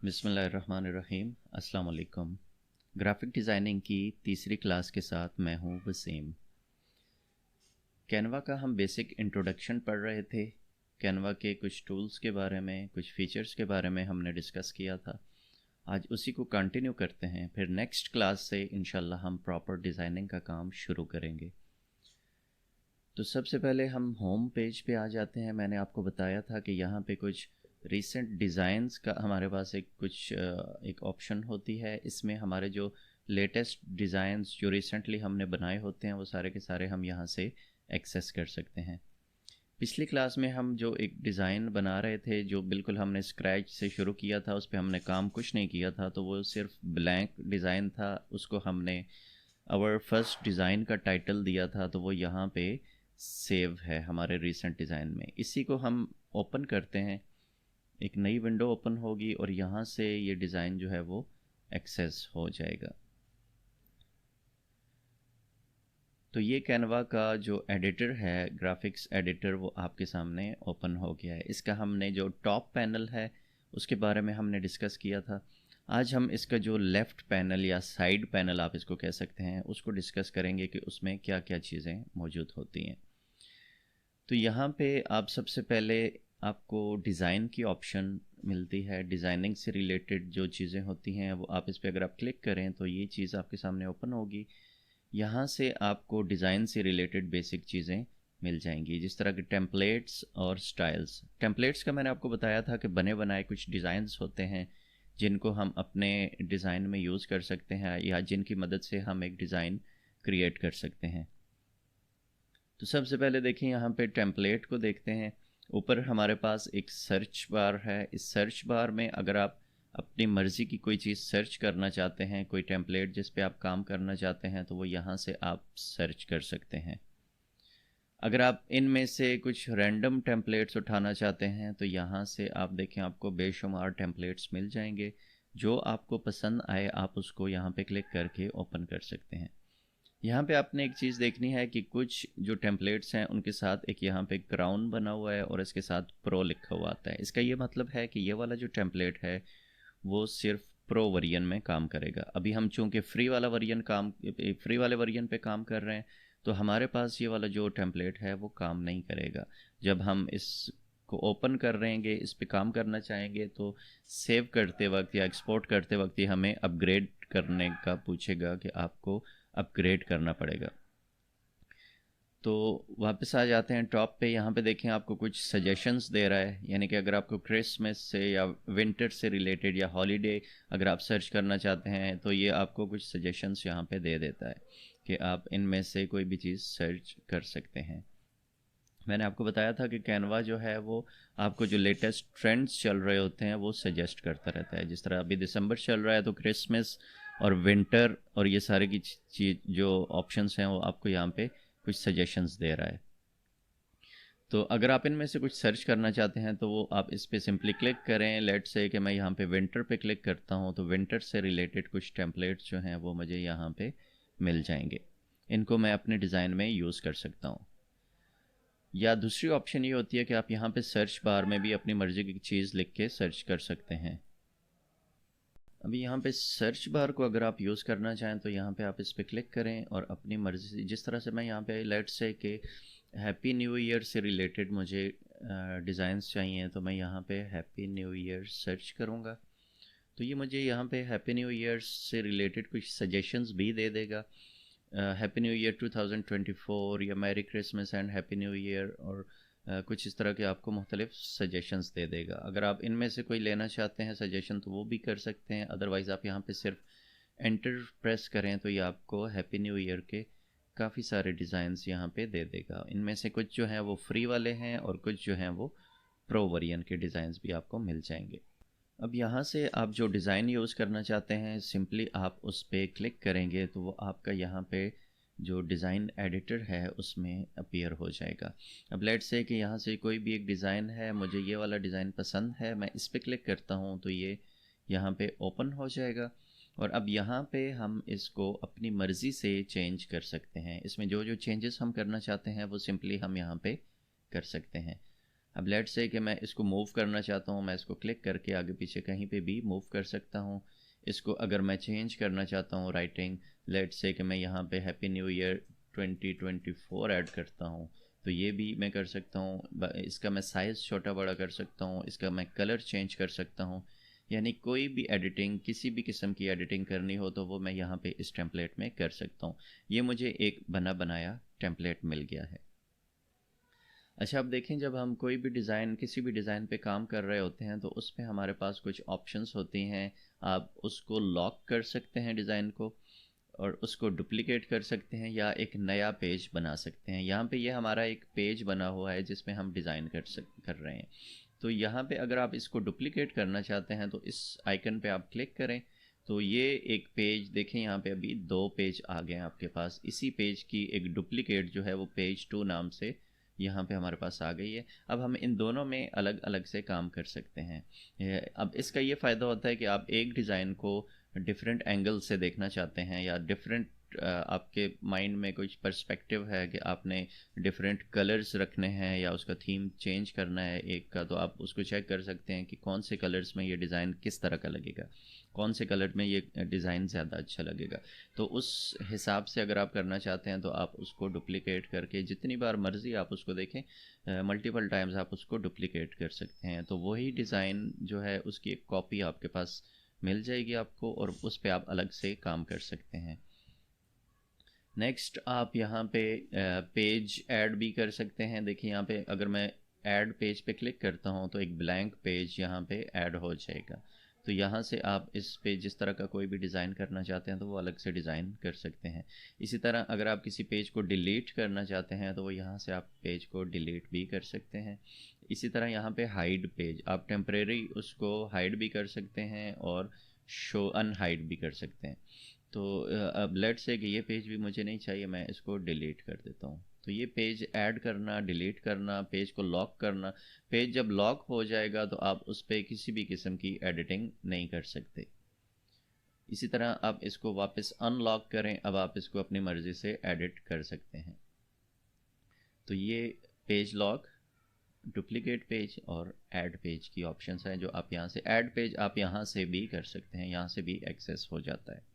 बिस्मिल्लाहिर्रहमानिर्रहीम। अस्सलाम वालेकुम। ग्राफिक डिज़ाइनिंग की तीसरी क्लास के साथ मैं हूँ वसीम। कैनवा का हम बेसिक इंट्रोडक्शन पढ़ रहे थे। कैनवा के कुछ टूल्स के बारे में, कुछ फीचर्स के बारे में हमने डिस्कस किया था। आज उसी को कंटिन्यू करते हैं। फिर नेक्स्ट क्लास से इंशाल्लाह हम प्रॉपर डिज़ाइनिंग का काम शुरू करेंगे। तो सबसे पहले हम होम पेज पे आ जाते हैं। मैंने आपको बताया था कि यहाँ पे कुछ रीसेंट डिज़ाइंस का हमारे पास एक ऑप्शन होती है। इसमें हमारे जो लेटेस्ट डिज़ाइंस जो रिसेंटली हमने बनाए होते हैं वो सारे के सारे हम यहाँ से एक्सेस कर सकते हैं। पिछली क्लास में हम जो एक डिज़ाइन बना रहे थे, जो बिल्कुल हमने स्क्रैच से शुरू किया था, उस पर हमने काम कुछ नहीं किया था, तो वो सिर्फ ब्लैंक डिज़ाइन था। उसको हमने आवर फर्स्ट डिज़ाइन का टाइटल दिया था, तो वो यहाँ पे सेव है हमारे रिसेंट डिज़ाइन में। इसी को हम ओपन करते हैं, एक नई विंडो ओपन होगी और यहाँ से ये डिज़ाइन जो है वो एक्सेस हो जाएगा। तो ये कैनवा का जो एडिटर है, ग्राफिक्स एडिटर, वो आपके सामने ओपन हो गया है। इसका हमने जो टॉप पैनल है उसके बारे में हमने डिस्कस किया था। आज हम इसका जो लेफ़्ट पैनल या साइड पैनल आप इसको कह सकते हैं, उसको डिस्कस करेंगे कि उसमें क्या क्या चीज़ें मौजूद होती हैं। तो यहाँ पे आप सबसे पहले आपको डिज़ाइन की ऑप्शन मिलती है। डिज़ाइनिंग से रिलेटेड जो चीज़ें होती हैं वो आप इस पर अगर आप क्लिक करें तो ये चीज़ आपके सामने ओपन होगी। यहाँ से आपको डिज़ाइन से रिलेटेड बेसिक चीज़ें मिल जाएंगी, जिस तरह के टेम्पलेट्स और स्टाइल्स। टेम्पलेट्स का मैंने आपको बताया था कि बने बनाए कुछ डिज़ाइंस होते हैं जिनको हम अपने डिज़ाइन में यूज़ कर सकते हैं या जिनकी मदद से हम एक डिज़ाइन क्रिएट कर सकते हैं। तो सबसे पहले देखें, यहाँ पे टेम्पलेट को देखते हैं। ऊपर हमारे पास एक सर्च बार है। इस सर्च बार में अगर आप अपनी मर्ज़ी की कोई चीज़ सर्च करना चाहते हैं, कोई टेम्पलेट जिस पे आप काम करना चाहते हैं, तो वो यहाँ से आप सर्च कर सकते हैं। अगर आप इनमें से कुछ रैंडम टेम्पलेट्स उठाना चाहते हैं तो यहाँ से आप देखें, आपको बेशुमार टेम्पलेट्स मिल जाएंगे। जो आपको पसंद आए आप उसको यहाँ पे क्लिक करके ओपन कर सकते हैं। यहाँ पे आपने एक चीज़ देखनी है कि कुछ जो टेम्पलेट्स हैं उनके साथ एक यहाँ पे क्राउन बना हुआ है और इसके साथ प्रो लिखा हुआ आता है। इसका ये मतलब है कि ये वाला जो टेम्पलेट है वो सिर्फ प्रो वर्जन में काम करेगा। अभी हम चूँकि फ्री वाले वर्जन पे काम कर रहे हैं, तो हमारे पास ये वाला जो टेम्पलेट है वो काम नहीं करेगा। जब हम इसको ओपन कर रहेंगे, इस पे काम करना चाहेंगे, तो सेव करते वक्त या एक्सपोर्ट करते वक्त ये हमें अपग्रेड करने का पूछेगा कि आपको अपग्रेड करना पड़ेगा। तो वापस आ जाते हैं टॉप पे। यहाँ पे देखें, आपको कुछ सजेशंस दे रहा है, यानी कि अगर आपको क्रिसमस से या विंटर से रिलेटेड या हॉलीडे अगर आप सर्च करना चाहते हैं तो ये आपको कुछ सजेशंस यहाँ पे दे देता है कि आप इनमें से कोई भी चीज़ सर्च कर सकते हैं। मैंने आपको बताया था कि कैनवा जो है वो आपको जो लेटेस्ट ट्रेंड्स चल रहे होते हैं वो सजेस्ट करता रहता है। जिस तरह अभी दिसंबर चल रहा है तो क्रिसमस और विंटर और ये सारे की चीज़ जो ऑप्शंस हैं वो आपको यहाँ पे कुछ सजेशंस दे रहा है। तो अगर आप इनमें से कुछ सर्च करना चाहते हैं तो वो आप इस पर सिंपली क्लिक करें। लेट से कि मैं यहाँ पे विंटर पे क्लिक करता हूँ, तो विंटर से रिलेटेड कुछ टेम्पलेट्स जो हैं वो मुझे यहाँ पे मिल जाएंगे। इनको मैं अपने डिज़ाइन में यूज़ कर सकता हूँ। या दूसरी ऑप्शन ये होती है कि आप यहाँ पे सर्च बार में भी अपनी मर्ज़ी की चीज़ लिख के सर्च कर सकते हैं। अभी यहाँ पे सर्च बार को अगर आप यूज़ करना चाहें तो यहाँ पे आप इस पर क्लिक करें और अपनी मर्ज़ी से, जिस तरह से मैं यहाँ पे लेट्स से कि हैप्पी न्यू ईयर से रिलेटेड मुझे डिज़ाइंस चाहिए, तो मैं यहाँ पे हैप्पी न्यू ईयर सर्च करूँगा तो ये मुझे यहाँ पे हैप्पी न्यू ईयर से रिलेटेड कुछ सजेशंस भी दे देगा। हैप्पी न्यू ईयर 2024 या merry Christmas and happy new year, और कुछ इस तरह के आपको मुख्तलिफ सजेशंस दे देगा। अगर आप इनमें से कोई लेना चाहते हैं सजेशन तो वो भी कर सकते हैं। अदरवाइज़ आप यहाँ पे सिर्फ एंटर प्रेस करें तो ये आपको हैप्पी न्यू ईयर के काफ़ी सारे डिज़ाइंस यहाँ पे दे देगा। इनमें से कुछ जो हैं वो फ्री वाले हैं और कुछ जो हैं वो प्रो वर्जन के डिज़ाइंस भी आपको मिल जाएंगे। अब यहाँ से आप जो डिज़ाइन यूज़ करना चाहते हैं सिंपली आप उस पर क्लिक करेंगे तो वो आपका यहाँ पे जो डिज़ाइन एडिटर है उसमें अपीयर हो जाएगा। अब लेट्स से कि यहाँ से कोई भी एक डिज़ाइन है, मुझे ये वाला डिज़ाइन पसंद है, मैं इस पर क्लिक करता हूँ तो ये यहाँ पे ओपन हो जाएगा। और अब यहाँ पे हम इसको अपनी मर्ज़ी से चेंज कर सकते हैं। इसमें जो जो चेंजेस हम करना चाहते हैं वो सिंपली हम यहाँ पे कर सकते हैं। अब लेट्स से कि मैं इसको मूव करना चाहता हूँ, मैं इसको क्लिक करके आगे पीछे कहीं पे भी मूव कर सकता हूँ। इसको अगर मैं चेंज करना चाहता हूँ राइटिंग, लेट्स से कि मैं यहाँ पे हैप्पी न्यू ईयर 2024 ऐड करता हूँ, तो ये भी मैं कर सकता हूँ। इसका मैं साइज़ छोटा बड़ा कर सकता हूँ, इसका मैं कलर चेंज कर सकता हूँ। यानी कोई भी एडिटिंग, किसी भी किस्म की एडिटिंग करनी हो तो वो मैं यहाँ पे इस टेम्पलेट में कर सकता हूँ। ये मुझे एक बना बनाया टेम्पलेट मिल गया है। अच्छा, अब देखें, जब हम कोई भी डिज़ाइन, किसी भी डिज़ाइन पे काम कर रहे होते हैं तो उस पे हमारे पास कुछ ऑप्शंस होती हैं। आप उसको लॉक कर सकते हैं डिज़ाइन को, और उसको डुप्लिकेट कर सकते हैं, या एक नया पेज बना सकते हैं। यहाँ पे ये हमारा एक पेज बना हुआ है जिसमें हम डिज़ाइन कर रहे हैं। तो यहाँ पे अगर आप इसको डुप्लिकेट करना चाहते हैं तो इस आइकन पे आप क्लिक करें, तो ये एक पेज देखें, यहाँ पे अभी 2 पेज आ गए हैं आपके पास। इसी पेज की एक डुप्लिकेट जो है वो पेज 2 नाम से यहाँ पे हमारे पास आ गई है। अब हम इन दोनों में अलग अलग से काम कर सकते हैं। अब इसका ये फ़ायदा होता है कि आप एक डिज़ाइन को डिफरेंट एंगल से देखना चाहते हैं, या डिफरेंट आपके माइंड में कुछ पर्सपेक्टिव है कि आपने डिफरेंट कलर्स रखने हैं या उसका थीम चेंज करना है एक का, तो आप उसको चेक कर सकते हैं कि कौन से कलर्स में ये डिज़ाइन किस तरह का लगेगा, कौन से कलर में ये डिज़ाइन ज़्यादा अच्छा लगेगा। तो उस हिसाब से अगर आप करना चाहते हैं तो आप उसको डुप्लिकेट करके जितनी बार मर्ज़ी आप उसको देखें, मल्टीपल टाइम्स आप उसको डुप्लिकेट कर सकते हैं, तो वही डिज़ाइन जो है उसकी एक कॉपी आपके पास मिल जाएगी आपको, और उस पर आप अलग से काम कर सकते हैं। नेक्स्ट, आप यहाँ पे पेज ऐड भी कर सकते हैं। देखिए यहाँ पे अगर मैं ऐड पेज पे क्लिक करता हूँ तो एक ब्लैंक पेज यहाँ पे ऐड हो जाएगा। तो यहाँ से आप इस पे जिस तरह का कोई भी डिज़ाइन करना चाहते हैं तो वो अलग से डिज़ाइन कर सकते हैं। इसी तरह अगर आप किसी पेज को डिलीट करना चाहते हैं तो वो यहाँ से आप पेज को डिलीट भी कर सकते हैं। इसी तरह यहाँ पे हाइड पेज, आप टेम्परेरी उसको हाइड भी कर सकते हैं और शो अनहाइड भी कर सकते हैं। तो अब लेट्स से कि ये पेज भी मुझे नहीं चाहिए, मैं इसको डिलीट कर देता हूँ। तो ये पेज ऐड करना, डिलीट करना, पेज को लॉक करना। पेज जब लॉक हो जाएगा तो आप उस पर किसी भी किस्म की एडिटिंग नहीं कर सकते। इसी तरह आप इसको वापस अनलॉक करें, अब आप इसको अपनी मर्ज़ी से एडिट कर सकते हैं। तो ये पेज लॉक, डुप्लीकेट पेज और ऐड पेज की ऑप्शंस हैं जो आप यहाँ से, ऐड पेज आप यहाँ से भी कर सकते हैं, यहाँ से भी एक्सेस हो जाता है।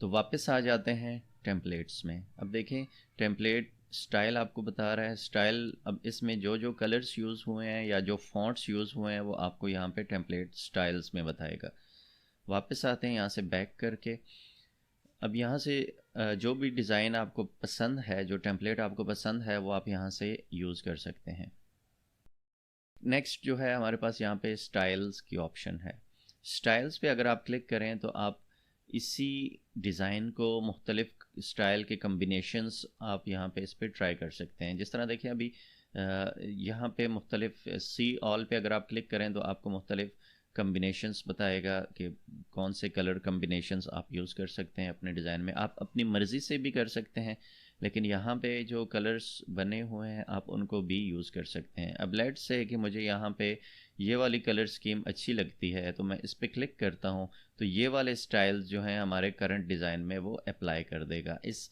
तो वापस आ जाते हैं टेम्पलेट्स में। अब देखें, टेम्पलेट स्टाइल आपको बता रहा है स्टाइल। अब इसमें जो जो कलर्स यूज़ हुए हैं या जो फॉन्ट्स यूज़ हुए हैं वो आपको यहाँ पे टेम्पलेट स्टाइल्स में बताएगा। वापस आते हैं यहाँ से बैक करके। अब यहाँ से जो भी डिज़ाइन आपको पसंद है, जो टेम्पलेट आपको पसंद है, वो आप यहाँ से यूज़ कर सकते हैं। नेक्स्ट जो है हमारे पास यहाँ पे स्टाइल्स की ऑप्शन है। स्टाइल्स पे अगर आप क्लिक करें तो आप इसी डिज़ाइन को मुख्तलिफ स्टाइल के कम्बिनेशंस आप यहाँ पे इस पर ट्राई कर सकते हैं। जिस तरह देखिए अभी यहाँ पे मुख्तलिफ सी ऑल पे अगर आप क्लिक करें तो आपको मुख्तलिफ कम्बिनेशंस बताएगा कि कौन से कलर कम्बिनेशंस आप यूज़ कर सकते हैं अपने डिज़ाइन में। आप अपनी मर्ज़ी से भी कर सकते हैं, लेकिन यहाँ पे जो कलर्स बने हुए हैं आप उनको भी यूज़ कर सकते हैं। अब लेट्स से कि मुझे यहाँ पे ये वाली कलर स्कीम अच्छी लगती है तो मैं इस पर क्लिक करता हूँ, तो ये वाले स्टाइल्स जो हैं हमारे करंट डिज़ाइन में वो अप्लाई कर देगा। इस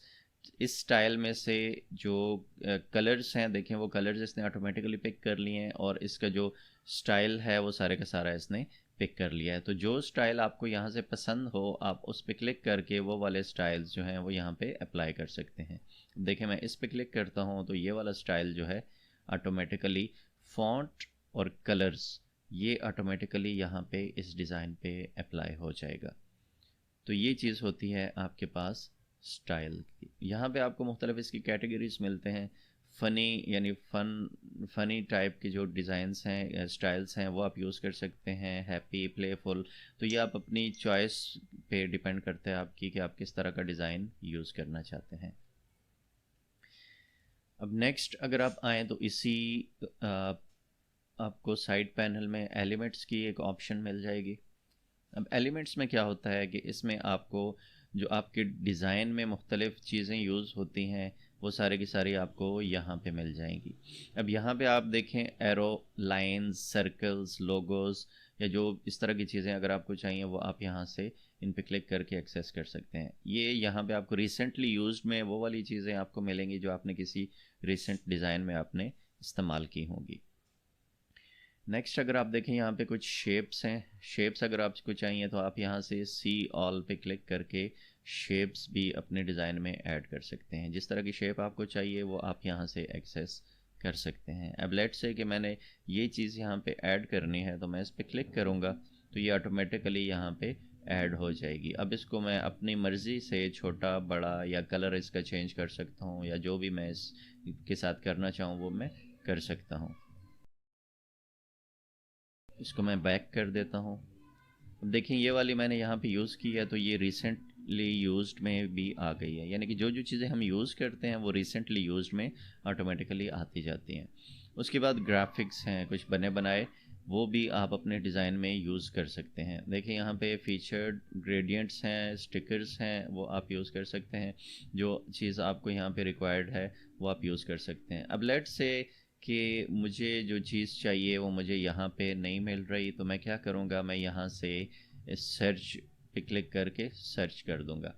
स्टाइल में से जो कलर्स हैं, देखें वो कलर्स इसने ऑटोमेटिकली पिक कर लिए हैं, और इसका जो स्टाइल है वो सारे का सारा इसने पिक कर लिया है। तो जो स्टाइल आपको यहाँ से पसंद हो आप उस पर क्लिक करके वो वाले स्टाइल्स जो हैं वो यहाँ पे अप्लाई कर सकते हैं। देखें मैं इस पर क्लिक करता हूँ तो ये वाला स्टाइल जो है ऑटोमेटिकली फॉन्ट और कलर्स ये ऑटोमेटिकली यहाँ पे इस डिज़ाइन पे अप्लाई हो जाएगा। तो ये चीज़ होती है आपके पास स्टाइल की। यहाँ पे आपको मुख्तलिफ इसकी कैटेगरीज मिलते हैं। फ़नी यानी फ़नी टाइप के जो डिज़ाइंस हैं, स्टाइल्स हैं, वो आप यूज़ कर सकते हैं। हैप्पी, प्लेफुल, तो ये आप अपनी चॉइस पे डिपेंड करता है आपकी कि आप किस तरह का डिज़ाइन यूज़ करना चाहते हैं। अब नेक्स्ट अगर आप आएँ तो इसी आपको साइड पैनल में एलिमेंट्स की एक ऑप्शन मिल जाएगी। अब एलिमेंट्स में क्या होता है कि इसमें आपको जो आपके डिज़ाइन में मुख्तलिफ़ चीज़ें यूज़ होती हैं वो सारी की सारी आपको यहाँ पे मिल जाएंगी। अब यहाँ पे आप देखें एरो, लाइंस, सर्कल्स, लोगोज़ या जो इस तरह की चीज़ें अगर आपको चाहिए वो आप यहाँ से इन पे क्लिक करके एक्सेस कर सकते हैं। ये यहाँ पे आपको रिसेंटली यूज्ड में वो वाली चीज़ें आपको मिलेंगी जो आपने किसी रिसेंट डिज़ाइन में आपने इस्तेमाल की होंगी। नेक्स्ट अगर आप देखें यहाँ पे कुछ शेप्स हैं, शेप्स अगर आपको चाहिए तो आप यहाँ से सी ऑल पे क्लिक करके शेप्स भी अपने डिज़ाइन में ऐड कर सकते हैं। जिस तरह की शेप आपको चाहिए वो आप यहाँ से एक्सेस कर सकते हैं। अब लेट से कि मैंने ये चीज़ यहाँ पे ऐड करनी है तो मैं इस पर क्लिक करूँगा तो ये ऑटोमेटिकली यहाँ पे ऐड हो जाएगी। अब इसको मैं अपनी मर्ज़ी से छोटा बड़ा या कलर इसका चेंज कर सकता हूँ, या जो भी मैं इसके साथ करना चाहूँ वो मैं कर सकता हूँ। इसको मैं बैक कर देता हूँ। अब देखिए ये वाली मैंने यहाँ पे यूज़ की है तो ये रिसेंटली यूज्ड में भी आ गई है, यानी कि जो जो चीज़ें हम यूज़ करते हैं वो रिसेंटली यूज्ड में ऑटोमेटिकली आती जाती हैं। उसके बाद ग्राफिक्स हैं कुछ बने बनाए, वो भी आप अपने डिज़ाइन में यूज़ कर सकते हैं। देखिए यहाँ पे फीचर्ड ग्रेडियंट्स हैं, स्टिकर्स हैं, वो आप यूज़ कर सकते हैं। जो चीज़ आपको यहाँ पे रिक्वायर्ड है वो आप यूज़ कर सकते हैं। अब लेट्स से कि मुझे जो चीज़ चाहिए वो मुझे यहाँ पे नहीं मिल रही, तो मैं क्या करूँगा, मैं यहाँ से सर्च पे क्लिक करके सर्च कर दूँगा।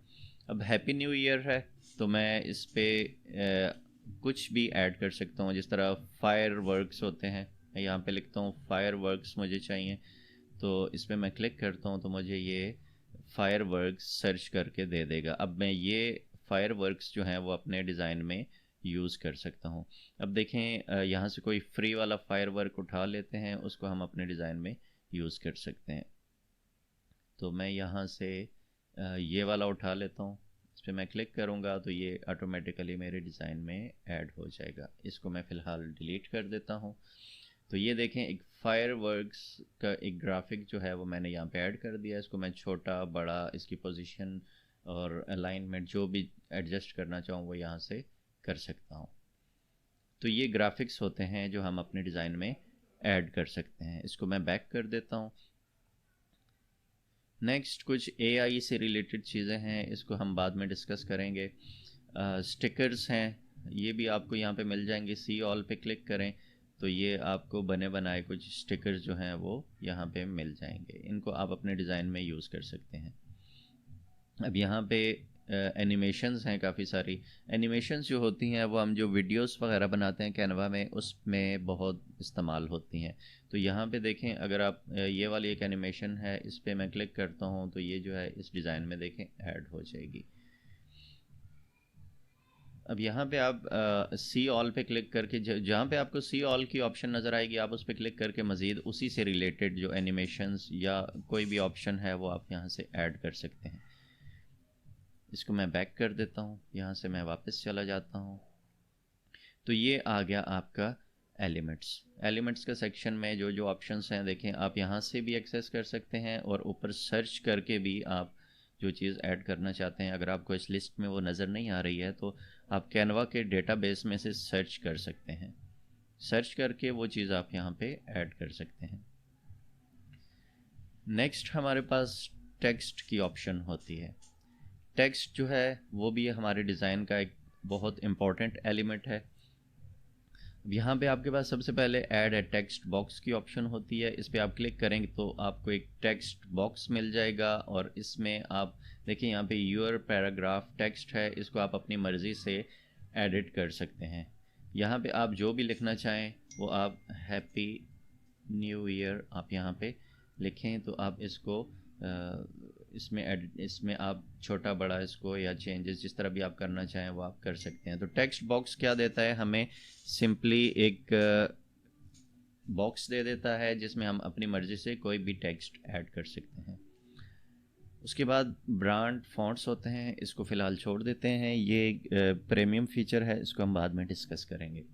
अब हैप्पी न्यू ईयर है तो मैं इस पे कुछ भी ऐड कर सकता हूँ। जिस तरह फायर वर्क्स होते हैं, मैं यहाँ पे लिखता हूँ फायर वर्क्स मुझे चाहिए, तो इस पर मैं क्लिक करता हूँ तो मुझे ये फायर वर्क्स सर्च करके दे देगा। अब मैं ये फायर वर्क्स जो हैं वो अपने डिज़ाइन में यूज़ कर सकता हूँ। अब देखें यहाँ से कोई फ्री वाला फायर वर्क उठा लेते हैं, उसको हम अपने डिज़ाइन में यूज़ कर सकते हैं। तो मैं यहाँ से ये वाला उठा लेता हूँ, इस पर मैं क्लिक करूँगा तो ये ऑटोमेटिकली मेरे डिज़ाइन में ऐड हो जाएगा। इसको मैं फ़िलहाल डिलीट कर देता हूँ। तो ये देखें एक फायर वर्क्स का एक ग्राफिक जो है वो मैंने यहाँ पे ऐड कर दिया। इसको मैं छोटा बड़ा, इसकी पोजीशन और अलाइनमेंट जो भी एडजस्ट करना चाहूँ वो यहाँ से कर सकता हूँ। तो ये ग्राफिक्स होते हैं जो हम अपने डिज़ाइन में ऐड कर सकते हैं। इसको मैं बैक कर देता हूँ। नेक्स्ट कुछ एआई से रिलेटेड चीज़ें हैं, इसको हम बाद में डिस्कस करेंगे। स्टिकर्स हैं, ये भी आपको यहाँ पे मिल जाएंगे। सी ऑल पे क्लिक करें तो ये आपको बने बनाए कुछ स्टिकर्स जो हैं वो यहाँ पे मिल जाएंगे। इनको आप अपने डिज़ाइन में यूज़ कर सकते हैं। अब यहाँ पे एनिमेशंस हैं काफ़ी सारी। एनिमेशंस जो होती हैं वो हम जो वीडियोस वगैरह बनाते हैं कैनवा में, उसमें बहुत इस्तेमाल होती हैं। तो यहाँ पे देखें, अगर आप ये वाली एक एनिमेशन है, इस पर मैं क्लिक करता हूँ तो ये जो है इस डिज़ाइन में देखें ऐड हो जाएगी। अब यहाँ पे आप सी ऑल पे क्लिक करके जहाँ पे आपको सी ऑल की ऑप्शन नज़र आएगी आप उस पर क्लिक करके मज़ीद उसी से रिलेटेड जो एनिमेशंस या कोई भी ऑप्शन है वो आप यहाँ से ऐड कर सकते हैं। इसको मैं बैक कर देता हूँ, यहाँ से मैं वापस चला जाता हूँ। तो ये आ गया आपका एलिमेंट्स का सेक्शन में जो जो ऑप्शंस हैं देखें, आप यहाँ से भी एक्सेस कर सकते हैं और ऊपर सर्च करके भी आप जो चीज़ ऐड करना चाहते हैं, अगर आपको इस लिस्ट में वो नज़र नहीं आ रही है तो आप कैनवा के डेटाबेस में से सर्च कर सकते हैं। सर्च करके वो चीज़ आप यहाँ पे ऐड कर सकते हैं। नेक्स्ट हमारे पास टेक्स्ट की ऑप्शन होती है। टेक्स्ट जो है वो भी हमारे डिज़ाइन का एक बहुत इम्पॉर्टेंट एलिमेंट है। यहाँ पे आपके पास सबसे पहले ऐड ए टेक्स्ट बॉक्स की ऑप्शन होती है। इस पर आप क्लिक करेंगे तो आपको एक टेक्स्ट बॉक्स मिल जाएगा और इसमें आप देखिए यहाँ पे योर पैराग्राफ टेक्स्ट है, इसको आप अपनी मर्ज़ी से एडिट कर सकते हैं। यहाँ पे आप जो भी लिखना चाहें वो आप हैप्पी न्यू ईयर आप यहाँ पे लिखें तो आप इसको इसमें आप छोटा बड़ा इसको या चेंजेस जिस तरह भी आप करना चाहें वो आप कर सकते हैं। तो टेक्स्ट बॉक्स क्या देता है हमें, सिंपली एक बॉक्स दे देता है जिसमें हम अपनी मर्ज़ी से कोई भी टेक्स्ट ऐड कर सकते हैं। उसके बाद ब्रांड फॉन्ट्स होते हैं, इसको फ़िलहाल छोड़ देते हैं। ये एक प्रीमियम फीचर है, इसको हम बाद में डिस्कस करेंगे।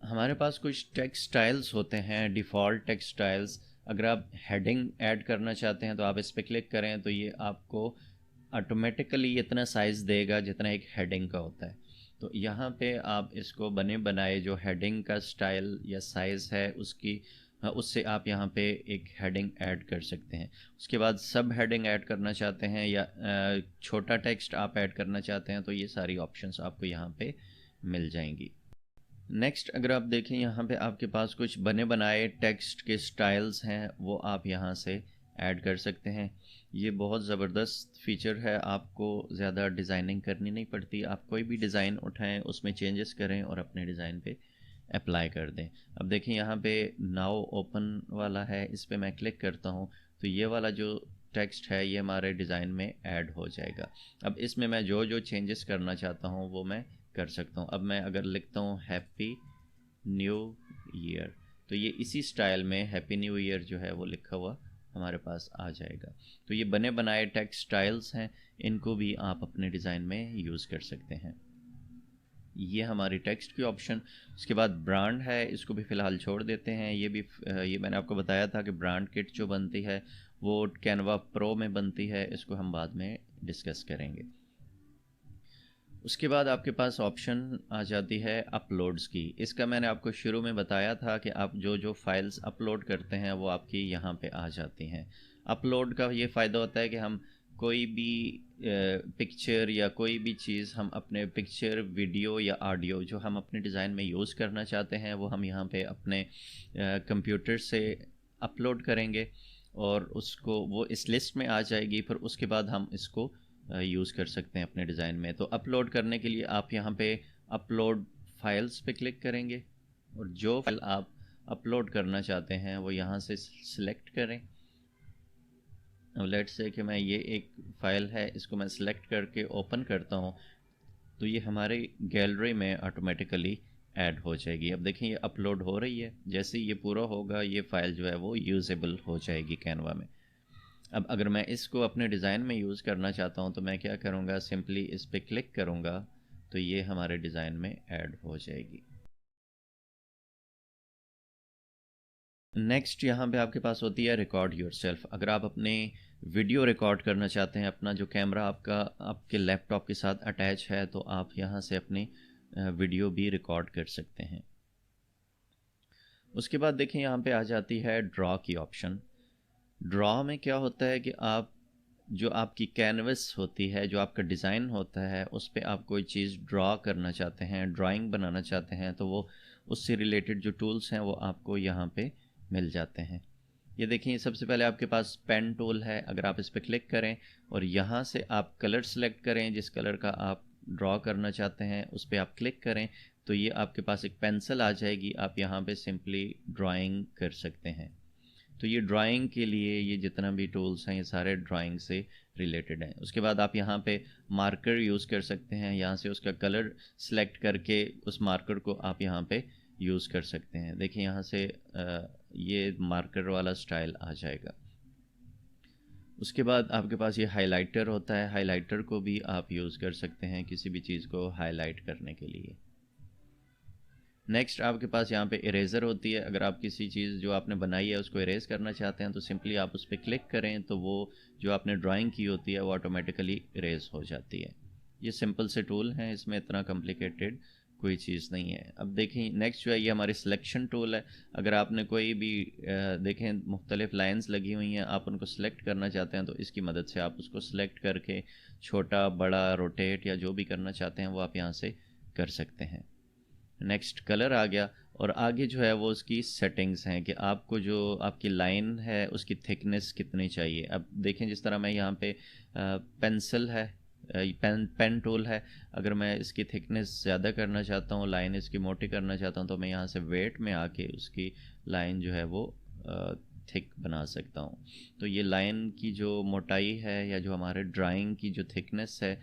हमारे पास कुछ टेक्स्ट स्टाइल्स होते हैं, डिफ़ॉल्ट टेक्स्ट स्टाइल्स। अगर आप हेडिंग ऐड करना चाहते हैं तो आप इस पर क्लिक करें तो ये आपको ऑटोमेटिकली इतना साइज़ देगा जितना एक हेडिंग का होता है। तो यहाँ पे आप इसको बने बनाए जो हेडिंग का स्टाइल या साइज़ है उससे आप यहाँ पे एक हेडिंग ऐड कर सकते हैं। उसके बाद सब हेडिंग ऐड करना चाहते हैं या छोटा टेक्स्ट आप ऐड करना चाहते हैं तो ये सारी ऑप्शंस आपको यहाँ पे मिल जाएंगी। नेक्स्ट अगर आप देखें यहाँ पे आपके पास कुछ बने बनाए टेक्स्ट के स्टाइल्स हैं, वो आप यहाँ से ऐड कर सकते हैं। ये बहुत ज़बरदस्त फीचर है, आपको ज़्यादा डिज़ाइनिंग करनी नहीं पड़ती। आप कोई भी डिज़ाइन उठाएं, उसमें चेंजेस करें और अपने डिज़ाइन पे अप्लाई कर दें। अब देखें यहाँ पे नाउ ओपन वाला है, इस पर मैं क्लिक करता हूँ तो ये वाला जो टेक्स्ट है ये हमारे डिज़ाइन में ऐड हो जाएगा। अब इसमें मैं जो जो चेंजेस करना चाहता हूँ वो मैं कर सकता हूँ। अब मैं अगर लिखता हूँ हैप्पी न्यू ईयर, तो ये इसी स्टाइल में हैप्पी न्यू ईयर जो है वो लिखा हुआ हमारे पास आ जाएगा। तो ये बने बनाए टेक्स्ट स्टाइल्स हैं, इनको भी आप अपने डिज़ाइन में यूज़ कर सकते हैं। ये हमारी टेक्स्ट की ऑप्शन। उसके बाद ब्रांड है, इसको भी फ़िलहाल छोड़ देते हैं। ये मैंने आपको बताया था कि ब्रांड किट जो बनती है वो कैनवा प्रो में बनती है, इसको हम बाद में डिस्कस करेंगे। उसके बाद आपके पास ऑप्शन आ जाती है अपलोड्स की। इसका मैंने आपको शुरू में बताया था कि आप जो जो फाइल्स अपलोड करते हैं वो आपकी यहाँ पे आ जाती हैं। अपलोड का ये फ़ायदा होता है कि हम कोई भी पिक्चर या कोई भी चीज़, हम अपने पिक्चर, वीडियो या ऑडियो जो हम अपने डिज़ाइन में यूज़ करना चाहते हैं वो हम यहाँ पे अपने कंप्यूटर से अपलोड करेंगे और उसको वो इस लिस्ट में आ जाएगी। फिर उसके बाद हम इसको यूज़ कर सकते हैं अपने डिज़ाइन में। तो अपलोड करने के लिए आप यहाँ पे अपलोड फाइल्स पे क्लिक करेंगे और जो फाइल आप अपलोड करना चाहते हैं वो यहाँ से सिलेक्ट करें। अब लेट्स से कि मैं ये एक फ़ाइल है, इसको मैं सिलेक्ट करके ओपन करता हूँ तो ये हमारे गैलरी में ऑटोमेटिकली ऐड हो जाएगी। अब देखें ये अपलोड हो रही है, जैसे ही ये पूरा होगा ये फ़ाइल जो है वो यूज़ेबल हो जाएगी कैनवा में। अब अगर मैं इसको अपने डिज़ाइन में यूज़ करना चाहता हूँ तो मैं क्या करूँगा, सिंपली इस पर क्लिक करूँगा तो ये हमारे डिज़ाइन में ऐड हो जाएगी। नेक्स्ट यहाँ पे आपके पास होती है रिकॉर्ड योरसेल्फ। अगर आप अपने वीडियो रिकॉर्ड करना चाहते हैं, अपना जो कैमरा आपका आपके लैपटॉप के साथ अटैच है, तो आप यहाँ से अपनी वीडियो भी रिकॉर्ड कर सकते हैं। उसके बाद देखें यहाँ पे आ जाती है ड्रॉ की ऑप्शन। ड्रॉ में क्या होता है कि आप जो आपकी कैनवस होती है, जो आपका डिज़ाइन होता है, उस पर आप कोई चीज़ ड्रॉ करना चाहते हैं, ड्राइंग बनाना चाहते हैं, तो वो उससे रिलेटेड जो टूल्स हैं वो आपको यहाँ पे मिल जाते हैं। ये देखिए सबसे पहले आपके पास पेन टूल है, अगर आप इस पर क्लिक करें और यहाँ से आप कलर सेलेक्ट करें, जिस कलर का आप ड्रॉ करना चाहते हैं उस पर आप क्लिक करें तो ये आपके पास एक पेंसिल आ जाएगी। आप यहाँ पे सिंपली ड्राइंग कर सकते हैं। तो ये ड्राइंग के लिए ये जितना भी टूल्स हैं ये सारे ड्राइंग से रिलेटेड हैं। उसके बाद आप यहाँ पे मार्कर यूज़ कर सकते हैं, यहाँ से उसका कलर सेलेक्ट करके उस मार्कर को आप यहाँ पे यूज़ कर सकते हैं। देखिए यहाँ से ये मार्कर वाला स्टाइल आ जाएगा। उसके बाद आपके पास ये हाइलाइटर होता है, हाइलाइटर को भी आप यूज़ कर सकते हैं किसी भी चीज़ को हाईलाइट करने के लिए। नेक्स्ट आपके पास यहाँ पे इरेज़र होती है। अगर आप किसी चीज़ जो आपने बनाई है उसको इरेज़ करना चाहते हैं तो सिंपली आप उस पर क्लिक करें तो वो जो आपने ड्राइंग की होती है वो ऑटोमेटिकली इरेज़ हो जाती है। ये सिंपल से टूल हैं, इसमें इतना कॉम्प्लिकेटेड कोई चीज़ नहीं है। अब देखें नेक्स्ट जो है ये हमारी सिलेक्शन टूल है। अगर आपने कोई भी देखें मुख्तलिफ लाइंस लगी हुई हैं, आप उनको सेलेक्ट करना चाहते हैं तो इसकी मदद से आप उसको सेलेक्ट करके छोटा बड़ा रोटेट या जो भी करना चाहते हैं वो आप यहाँ से कर सकते हैं। नेक्स्ट कलर आ गया और आगे जो है वो उसकी सेटिंग्स हैं कि आपको जो आपकी लाइन है उसकी थिकनेस कितनी चाहिए। अब देखें जिस तरह मैं यहाँ पे पेंसिल है, पेन टूल है, अगर मैं इसकी थिकनेस ज़्यादा करना चाहता हूँ, लाइन इसकी मोटी करना चाहता हूँ, तो मैं यहाँ से वेट में आके उसकी लाइन जो है वो थिक बना सकता हूँ। तो ये लाइन की जो मोटाई है या जो हमारे ड्राइंग की जो थिकनेस है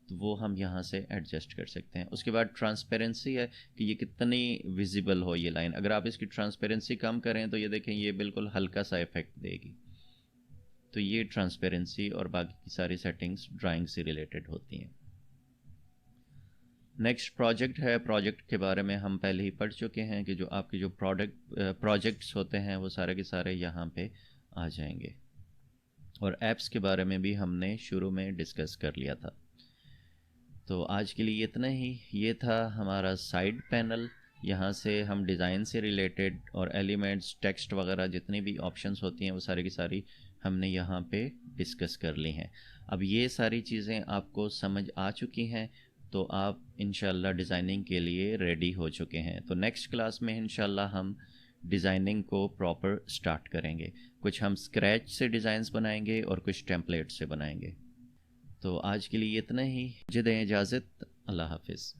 तो वो हम यहाँ से एडजस्ट कर सकते हैं। उसके बाद ट्रांसपेरेंसी है कि ये कितनी विजिबल हो ये लाइन। अगर आप इसकी ट्रांसपेरेंसी कम करें तो ये देखें ये बिल्कुल हल्का सा इफेक्ट देगी। तो ये ट्रांसपेरेंसी और बाकी की सारी सेटिंग्स ड्राइंग से रिलेटेड होती हैं। नेक्स्ट प्रोजेक्ट है। प्रोजेक्ट के बारे में हम पहले ही पढ़ चुके हैं कि जो आपके जो प्रोजेक्ट्स होते हैं वो सारे के सारे यहाँ पे आ जाएंगे। और ऐप्स के बारे में भी हमने शुरू में डिस्कस कर लिया था। तो आज के लिए इतना ही। ये था हमारा साइड पैनल। यहाँ से हम डिज़ाइन से रिलेटेड और एलिमेंट्स, टेक्स्ट वगैरह जितनी भी ऑप्शंस होती हैं वो सारी की सारी हमने यहाँ पे डिस्कस कर ली हैं। अब ये सारी चीज़ें आपको समझ आ चुकी हैं तो आप इंशाल्लाह डिज़ाइनिंग के लिए रेडी हो चुके हैं। तो नेक्स्ट क्लास में इंशाल्लाह हम डिज़ाइनिंग को प्रॉपर स्टार्ट करेंगे। कुछ हम स्क्रैच से डिज़ाइंस बनाएंगे और कुछ टेम्पलेट से बनाएंगे। तो आज के लिए इतना ही, मुझे दें इजाज़त। अल्लाह हाफिज़।